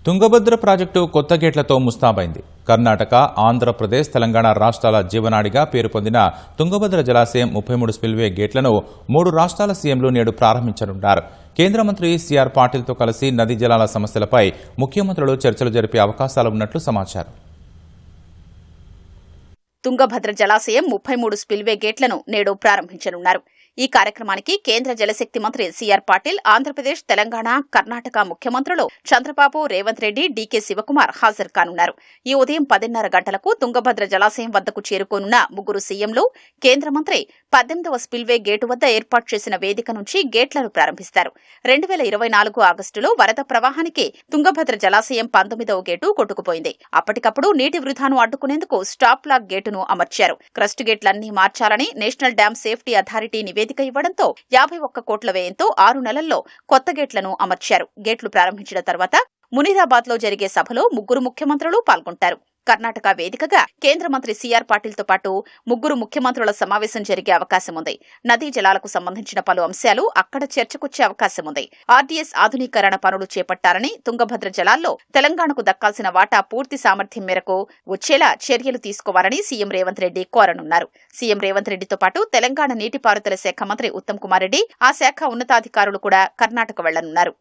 Tungabhadra project కొత్త గేట్లతో ముస్తాబైంది. కర్ణాటక, ఆంధ్రప్రదేశ్, తెలంగాణ రాష్ట్రాల జీవనాడిగా పేరు పొందిన తుంగభద్ర జలాశయం 33 స్పిల్వే గేట్లను 3 రాష్ట్రాల సీఎంలు నేడు ప్రారంభించనున్నారు. కేంద్ర మంత్రి సిఆర్ పాటిల్తో కలిసి నదీ జలాల సమస్యలపై ముఖ్యమంత్రులు చర్చలు జరిపే అవకాశాలు ఉన్నట్లు సమాచారం. తుంగభద్ర జలాశయం 33 స్పిల్వే గేట్లను నేడు ప్రారంభించనున్నారు. ఈ కార్యక్రమానికి కేంద్ర జలశక్తి మంత్రి సిఆర్ పాటిల్, ఆంధ్రప్రదేశ్, తెలంగాణ, కర్ణాటక ముఖ్యమంత్రులు చంద్రబాబు, రేవంత్ రెడ్డి, డీకే శివకుమార్ హాజరు కానున్నారు. ఈ ఉదయం 10:30 గంటలకు తుంగభద్ర జలాశయం వద్దకు చేరుకోనున్న ముగ్గురు సీఎంలు కేంద్ర మంత్రి 18వ స్పిల్వే గేటు వద్ద ఏర్పాటు చేసిన వేదిక నుంచి గేట్లను ప్రారంభిస్తారు. 2024 ఆగస్టులో వరద ప్రవాహానికి తుంగభద్ర జలాశయం 19వ గేటు కొట్టుకుపోయింది. అప్పటికప్పుడు నీటి వృధాను అడ్డుకునేందుకు స్టాప్ లాక్ గేటును అమర్చారు. క్రస్ట్ గేట్లన్నీ మార్చాలని నేషనల్ డ్యామ్ సేఫ్టీ అథారిటీ నివేదిక ఇవ్వడంతో 51 కోట్ల వ్యయంతో 6 నెలల్లో కొత్త గేట్లను అమర్చారు. గేట్లు ప్రారంభించిన తర్వాత మునీరాబాద్ లో జరిగే సభలో ముగ్గురు ముఖ్యమంత్రులు పాల్గొంటారు. కర్ణాటక వేదికగా కేంద్ర మంత్రి సిఆర్ పాటిల్తో పాటు ముగ్గురు ముఖ్యమంత్రుల సమావేశం జరిగే అవకాశం ఉంది. నదీ జలాలకు సంబంధించిన పలు అంశాలు అక్కడ చర్చకొచ్చే అవకాశం ఉంది. ఆర్డీఎస్ ఆధునీకరణ పనులు చేపట్టాలని, తుంగభద్ర జలాల్లో తెలంగాణకు దక్కాల్సిన వాటా పూర్తి సామర్థ్యం మేరకు వచ్చేలా చర్యలు తీసుకోవాలని సీఎం రేవంత్ రెడ్డి కోరనున్నారు. సీఎం రేవంత్ రెడ్డితో పాటు తెలంగాణ నీటిపారుదల శాఖ మంత్రి ఉత్తమ్ కుమార్ రెడ్డి, ఆ శాఖ ఉన్నతాధికారులు కూడా కర్ణాటక వెళ్లనున్నారు.